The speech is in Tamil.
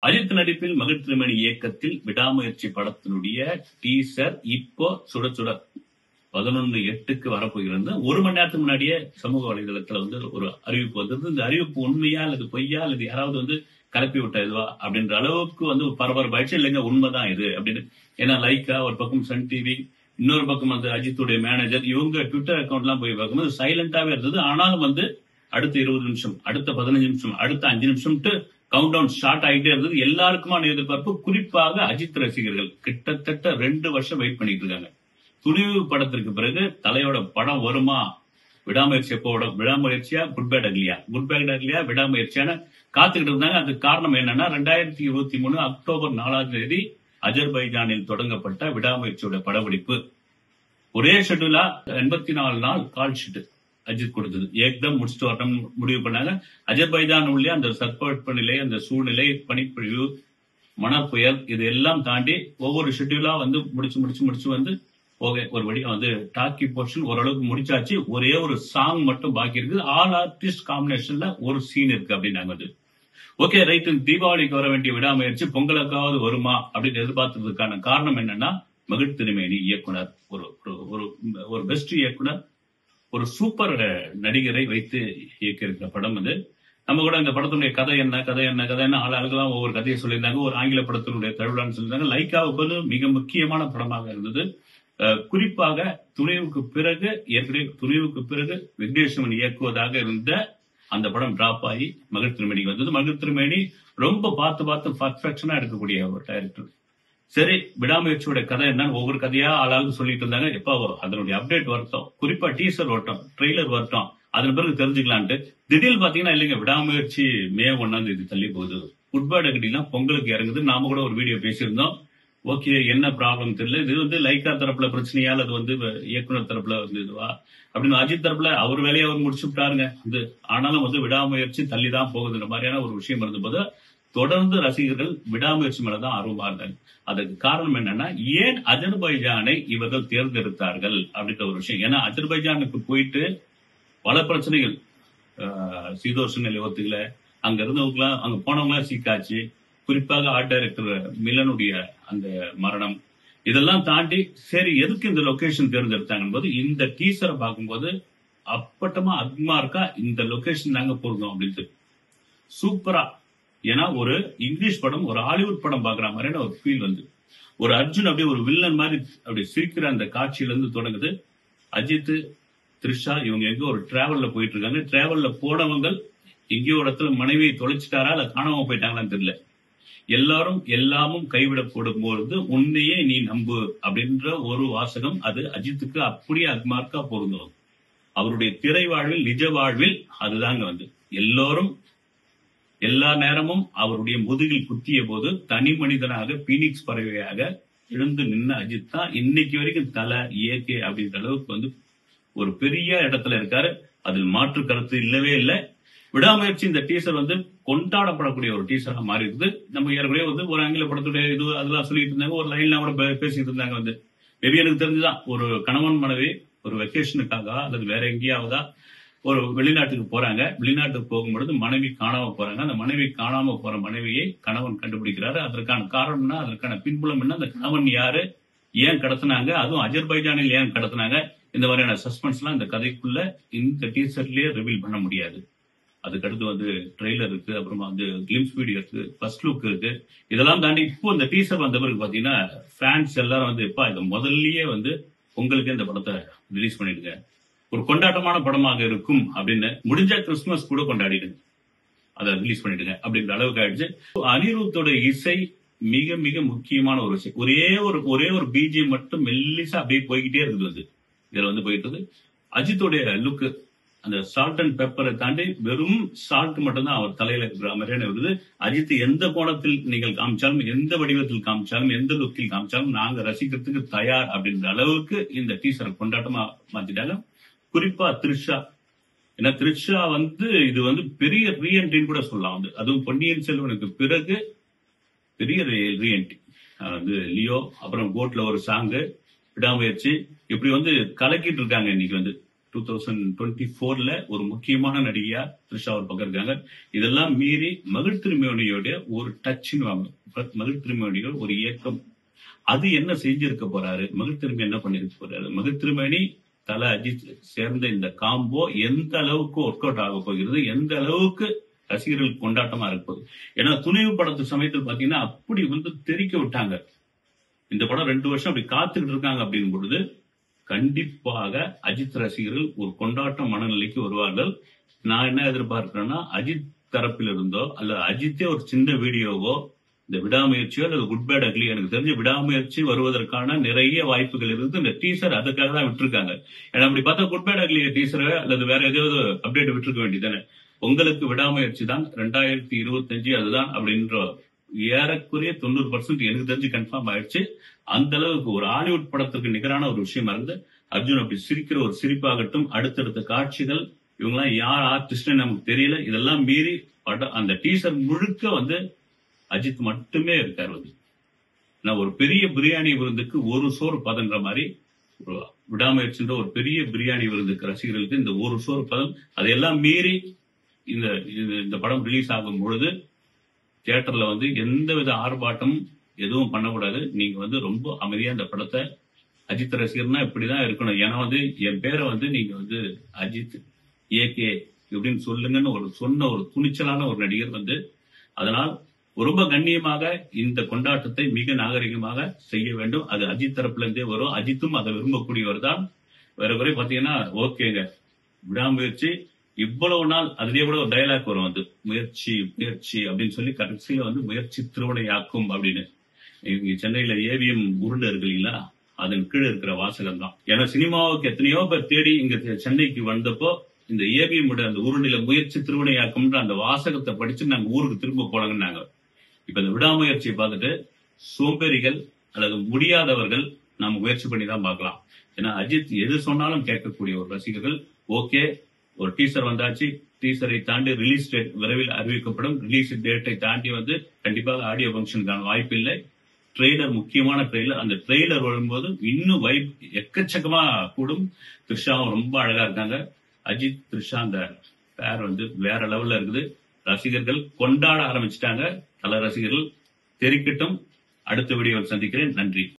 அஜித் நடிப்பில் மகிழ் திருமணி இயக்கத்தில் விடாமுயற்சி படத்தினுடைய டீசர் இப்போ சுட சுட 11/8க்கு வரப்போகிறது. 1 மணி நேரத்துக்கு முன்னாடியே சமூக வலைதளத்துல ஒரு அறிவிப்பு வந்தது. இந்த அறிவிப்பு உண்மையா அல்லது பொய்யா அல்லது யாராவது கலப்பி விட்ட இதுவா அப்படின்ற அளவுக்கு ஒரு பரபரப்பாயிடுச்சு. இல்லைங்க உண்மைதான் இது அப்படின்னு. ஏன்னா லைக்கா ஒரு பக்கம் சன் டிவி, இன்னொரு பக்கம் அஜித்துடைய மேனேஜர், இவங்க ட்விட்டர் அக்கௌண்ட் எல்லாம் போய் பார்க்கும்போது சைலண்டாவே இருந்தது. ஆனாலும் அடுத்த 20 நிமிஷம், அடுத்த 15 நிமிஷம், அடுத்த 5 நிமிஷம் கவுண்ட் டவுன் ஸ்டார்ட் ஆகிட்டே இருந்தது. எல்லாருக்குமான எதிர்பார்ப்பு, குறிப்பாக அஜித் ரசிகர்கள் கிட்டத்தட்ட 2 வருஷம் வெயிட் பண்ணிட்டு இருக்காங்க. துணிவு படத்திற்கு பிறகு தலையோட படம் வருமா, விடாமுயற்சி எப்போட, விடாமுயற்சியா குட் பேட் அக்லியா விடாமுயற்சியான காத்துக்கிட்டு இருந்தாங்க. அதுக்கு காரணம் என்னன்னா 2023 அக்டோபர் 4ஆம் தேதி அஜர்பைஜானில் தொடங்கப்பட்ட விடாமுயற்சியோட படப்பிடிப்பு ஒரே ஷெட்யூலா 84 நாள் கால் ஷீட் அஜித் கொடுத்தது. ஏக்தம் முடிச்சுட்டு வரணும் முடிவு பண்ணாங்க. அஜர்பைஜான் உள்ளே அந்த தட்பவெப்ப நிலை, அந்த சூழ்நிலை, பனிப்பொழிவு, மணப்புயல், இது எல்லாம் தாண்டி ஒவ்வொரு ஷெட்யூலா முடிச்சு ஒரு வழியா டாக்கி போர்ஷன் ஓரளவுக்கு முடிச்சாச்சு. ஒரே ஒரு சாங் மட்டும் பாக்கி இருக்கு. ஆல் ஆர்டிஸ்ட் காம்பினேஷன்ல ஒரு சீன் இருக்கு அப்படின்னாங்க. ஓகே ரைட், தீபாவளிக்கு வர வேண்டிய விடாமுயற்சி பொங்கலுக்காவது வருமா அப்படின்னு எதிர்பார்த்ததுக்கான காரணம் என்னன்னா, மகிழ் திருமேனி இயக்குனர், ஒரு பெஸ்ட் இயக்குனர், ஒரு சூப்பர் நடிகரை வைத்து இயக்கியிருக்கிற படம் அது. நம்ம கூட இந்த படத்தினுடைய கதை என்ன ஆளுகெல்லாம் ஒவ்வொரு கதையை சொல்லியிருந்தாங்க. ஒரு ஆங்கில படத்தினுடைய தழுவிலான்னு சொல்லியிருந்தாங்க. லைக்காவுக்கு மிக முக்கியமான படமாக இருந்தது. குறிப்பாக துணிவுக்கு பிறகு விக்னேஸ்வரன் இயக்குவதாக இருந்த அந்த படம் டிராப் ஆகி மகிழ் திருமேனிக்கு வந்தது. மகிழ் திருமேனி ரொம்ப பார்த்து பர்ஃபெக்ஷனா எடுக்கக்கூடிய ஒரு டைரக்டர். சரி, விடாமுயற்சியோட கதை என்னன்னு ஒவ்வொரு கதையா ஆளாளுக்கு சொல்லிட்டு இருந்தாங்க. எப்போ அதனுடைய அப்டேட் வரட்டும், குறிப்பா டீசர் வரட்டும், ட்ரெய்லர் வரட்டும், அதன் பிறகு தெரிஞ்சுக்கலான்ட்டு திடீர்னு பாத்தீங்கன்னா இல்லைங்க, விடாமுயற்சி மே 1ஆம் தேதி தள்ளி போகுது. ஃபுட்பால் அகடிலாம் பொங்கலுக்கு இறங்குது. நாம கூட ஒரு வீடியோ பேசியிருந்தோம். ஓகே, என்ன ப்ராப்ளம் தெரியல. இது லைக்கா தரப்புல பிரச்சனையா அல்லது இயக்குனர் தரப்புல இதுவா அப்படின்னு அஜித் தரப்புல அவர் வேலையை அவர் முடிச்சு விட்டாருங்க. ஆனாலும் விடாமுயற்சி தள்ளிதான் போகுதுன்ற மாதிரியான ஒரு விஷயம் இருந்தபோது தொடர்ந்து ரசிகர்கள் விடாமுயற்சி மேலதான் ஆர்வமா இருந்தாங்க. அதுக்கு காரணம் என்னன்னா, ஏன் அஜர்பைஜானை இவர்கள் தேர்ந்தெடுத்தார்கள் அப்படின்ற ஒரு விஷயம். ஏன்னா அஜர்பைஜானுக்கு போயிட்டு பல பிரச்சனைகள், சீதோஷ நிலை ஒத்துக்கல, அங்க இருந்தவங்களாம், அங்க போனவங்களாம் சீக்காச்சு. குறிப்பாக ஆர்ட் டைரக்டர் மிலனுடைய அந்த மரணம், இதெல்லாம் தாண்டி சரி எதுக்கு இந்த லொகேஷன் தேர்ந்தெடுத்தாங்க போது இந்த டீசரை பார்க்கும்போது அப்பட்டமா அக்மார்க்கா இந்த லொகேஷன் தாங்க போடுறோம் அப்படின்ட்டு சூப்பரா. ஏன்னா ஒரு இங்கிலீஷ் படம், ஒரு ஹாலிவுட் படம் பாக்குற மாதிரியான ஒரு ஃபீல் ஒரு அர்ஜுன் அப்படியே ஒரு வில்லன் மாதிரி அப்படி சிரிக்கிற அந்த காட்சியில இருந்து தொடங்குது. அஜித், த்ரிஷா இவங்க எங்க ஒரு டிராவல்ல போயிட்டு இருக்காங்க. டிராவல்ல போனவங்க எங்கேயோ இடத்துல மனைவியை தொலைச்சிட்டாரா இல்ல காணாம போயிட்டாங்களான்னு தெரியல. எல்லாரும் எல்லாமும் கைவிடப்படும் பொழுது உன்னையே நீ நம்பு அப்படின்ற ஒரு வாசகம் அது அஜித்துக்கு அப்படியே அக்மார்க்கா பொருந்தும். அவருடைய திரை வாழ்வில், நிஜ வாழ்வில் அதுதாங்க எல்லோரும் எல்லா நேரமும் அவருடைய முதுகில் குத்திய போது தனி மனிதனாக பீனிக்ஸ் பறவையாக எழுந்து நின்ன அஜித் தான் இன்னைக்கு வரைக்கும் தலை ஏகே அப்படின்ற அளவுக்கு ஒரு பெரிய இடத்துல இருக்காரு. அதில் மாற்று கருத்து இல்லவே இல்லை. விடாமுயற்சி இந்த டீசர் கொண்டாடப்படக்கூடிய ஒரு டீசரா மாறி இருக்குது. நம்ம ஏற்கனவே ஒரு ஆங்கில படத்துடைய அதெல்லாம் சொல்லிட்டு இருந்தாங்க. ஒரு லைன்ல கூட பேசிட்டு இருந்தாங்க. மேபி எனக்கு தெரிஞ்சுதான் ஒரு கணவன் மனைவி ஒரு வெக்கேஷனுக்காக அல்லது வேற எங்கேயாவதா ஒரு வெளிநாட்டுக்கு போறாங்க. வெளிநாட்டுக்கு போகும்பொழுது மனைவி காணாம போறாங்க. அந்த மனைவி காணாம போற மனைவியை கணவன் கண்டுபிடிக்கிறாரு. அதற்கான காரணம்னா, அதற்கான பின்புலம் என்ன, அந்த கணவன் யாரு, ஏன் கடத்தினாங்க, அதுவும் அஜர்பைஜானில் ஏன் கடத்தினாங்க, இந்த மாதிரியான சஸ்பென்ஸ் எல்லாம் இந்த கதைக்குள்ள இந்த டீசர்லயே ரிவீல் பண்ண முடியாது. அதுக்கடுத்து ட்ரெய்லர் இருக்கு, அப்புறமா கிளிம்ஸ் வீடியோ இருக்கு, ஃபர்ஸ்ட் லுக் இருக்கு. இதெல்லாம் தாண்டி இப்போ இந்த டீசர் வந்த பிறகு பாத்தீங்கன்னா ஃபேன்ஸ் எல்லாரும் எப்பா இது முதல்லயே உங்களுக்கு இந்த படத்தை ரிலீஸ் பண்ணிடுங்க, ஒரு கொண்டாட்டமான படமாக இருக்கும் அப்படின்னு, முடிஞ்ச கிறிஸ்துமஸ் கூட கொண்டாடிடுங்க, அதை ரிலீஸ் பண்ணிடுங்க அப்படின்ற அளவுக்கு ஆயிடுச்சு. அனிருத்தோட இசை மிக மிக முக்கியமான ஒரு விஷயம். ஒரே ஒரு பிஜிஎம் மட்டும் மெல்லிசா அப்படியே போய்கிட்டே இருக்குது. இதுல போயிட்டு அஜித்தோடைய லுக், அந்த சால்ட் அண்ட் பெப்பரை தாண்டி வெறும் சால்ட் மட்டும்தான் அவர் தலையில இருக்கிற மாதிரியான இருக்குது. அஜித் எந்த கோணத்தில் நீங்கள் காமிச்சாலும், எந்த வடிவத்தில் காமிச்சாலும், எந்த லுக்கில் காமிச்சாலும் நாங்க ரசிக்கிறதுக்கு தயார் அப்படின்ற அளவுக்கு இந்த டீசரை கொண்டாட்டமா மாத்திட்டாங்க. குறிப்பா த்ரிஷா, ஏன்னா த்ரிஷா இது பெரிய ரீஎன்ட்ரின்னு கூட சொல்லலாம். அதுவும் பொன்னியின் செல்வனுக்கு பிறகு பெரிய ரீஎன்ட்ரி. லியோ, அப்புறம் கோட்ல ஒரு சாங்கு, விடாமுயற்சி, இப்படி கலக்கிட்டு இருக்காங்க இன்னைக்கு 2024ல ஒரு முக்கியமான நடிகையா த்ரிஷா ஒரு பக்கம் இருக்காங்க. இதெல்லாம் மீறி மகிழ் திருமேனியோட ஒரு டச்னு வாங்க, மகிழ் திருமேனியோட ஒரு இயக்கம், அது என்ன செஞ்சிருக்க போறாரு, மகிழ் திருமேனி என்ன பண்ணிருக்க போறாரு, மகிழ் திருமேனி தல அஜித் சேர்ந்த இந்த காம்போ எந்த அளவுக்கு ஒர்க் அவுட் ஆக போகிறது, எந்த அளவுக்கு ரசிகர்களுக்கு கொண்டாட்டமா இருக்க போகுது. ஏன்னா துணிவு படத்து சமயத்தில் பாத்தீங்கன்னா அப்படி தெரிக்க விட்டாங்க. இந்த படம் 2 வருஷம் அப்படி காத்துக்கிட்டு இருக்காங்க அப்படின் பொழுது கண்டிப்பாக அஜித் ரசிகர்கள் ஒரு கொண்டாட்ட மனநிலைக்கு வருவார்கள். நான் என்ன எதிர்பார்க்கிறேன்னா, அஜித் தரப்பில் இருந்தோ அல்ல அஜித்தே ஒரு சின்ன வீடியோவோ இந்த விடாமுயற்சியோ அல்லது குட் பேட் அக்லி, எனக்கு தெரிஞ்ச விடாமுயற்சி வருவதற்கான நிறைய வாய்ப்புகள் இருந்து இந்த டீசர் அதுக்காக தான் விட்டுருக்காங்க. ஏன்னா அப்படி பார்த்தா குட் பேட் அக்லி டீசரை அல்லது வேற ஏதாவது அப்டேட் விட்டுருக்க வேண்டியதானே. உங்களுக்கு விடாமுயற்சி தான் 2025 அதுதான் அப்படின்ற ஏறக்குறைய 90% எனக்கு தெரிஞ்சு கன்ஃபார்ம் ஆயிடுச்சு. அந்த அளவுக்கு ஒரு ஹாலிவுட் படத்துக்கு நிகரான ஒரு விஷயமா இருந்து அர்ஜுன் அப்படி சிரிக்கிற ஒரு சிரிப்பாகட்டும், அடுத்தடுத்த காட்சிகள், இவங்கெல்லாம் யார் ஆர்டிஸ்ட்னு நமக்கு தெரியல. இதெல்லாம் மீறி அந்த டீசர் முழுக்க அஜித் மட்டுமே இருக்காரு. நான் ஒரு பெரிய பிரியாணி விருந்துக்கு ஒரு சோறு பதன்ற மாதிரி ஒரு விடாமுயற்சின்ற ஒரு பெரிய பிரியாணி விருந்துக்கு ரசிகர்களுக்கு இந்த ஒரு சோறு பதம், அதையெல்லாம் மீறி இந்த படம் ரிலீஸ் ஆகும் பொழுது தியேட்டர்ல எந்தவித ஆர்ப்பாட்டமும் எதுவும் பண்ணக்கூடாது. நீங்க ரொம்ப அமைதியா இந்த படத்தை, அஜித் ரசிகர்னா இப்படிதான் இருக்கணும். ஏன்னா என் பேரை நீங்க அஜித் ஏகே இப்படின்னு சொல்லுங்கன்னு சொன்ன ஒரு துணிச்சலான ஒரு நடிகர். அதனால் ரொம்ப கண்ணியமாக இந்த கொண்டாட்டத்தை மிக நாகரிகமாக செய்ய வேண்டும். அது அஜித் தரப்புல இருந்தே வரும். அஜித்தும் அதை விரும்பக்கூடியவர் தான். வேற குறை பாத்தீங்கன்னா ஓகேங்க, விடாமுயற்சி இவ்வளவு நாள் அதுலயே கூட ஒரு டயலாக் வரும், முயற்சி முயற்சி அப்படின்னு சொல்லி கடைசியில முயற்சி திருவினையாக்கும் அப்படின்னு. இங்க சென்னையில ஏவிஎம் உருண்டை இருக்கு இல்லைங்களா, அதன் கீழே இருக்கிற வாசகம் தான். ஏன்னா சினிமாவுக்கு எத்தனையோ பேர் தேடி இங்க சென்னைக்கு வந்தப்போ இந்த ஏவிஎம் அந்த உருண்டையில முயற்சி திருவினையாக்கும்ன்ற அந்த வாசகத்தை படிச்சு நாங்க ஊருக்கு திரும்ப போனாங்க. இப்ப இந்த விடாமுயற்சியை பார்த்துட்டு சோம்பேறிகள் அல்லது முடியாதவர்கள் நாம முயற்சி பண்ணி தான் பார்க்கலாம். ஏன்னா அஜித் எது சொன்னாலும் கேட்கக்கூடிய ஒரு ரசிகர்கள். ஓகே, ஒரு டீசர் வந்தாச்சு, டீசரை தாண்டி ரிலீஸ் டேட் விரைவில் அறிவிக்கப்படும். ரிலீஸ் டேட்டை தாண்டி கண்டிப்பாக ஆடியோ ஃபங்க்ஷனுக்கான வாய்ப்பு இல்லை. ட்ரெய்லர், முக்கியமான ட்ரெய்லர், அந்த ட்ரெய்லர் வரும்போது இன்னும் வைப் எக்கச்சக்கமா கூடும். த்ரிஷாவும் ரொம்ப அழகா இருக்காங்க. அஜித் த்ரிஷா அந்த பேர் வேற லெவல்ல இருக்குது. ரசிகர்கள் கொண்டாட ஆரம்பிச்சுட்டாங்க. பல ரசிகர்கள் தெரிக்கட்டும். அடுத்த வீடியோவில் சந்திக்கிறேன். நன்றி.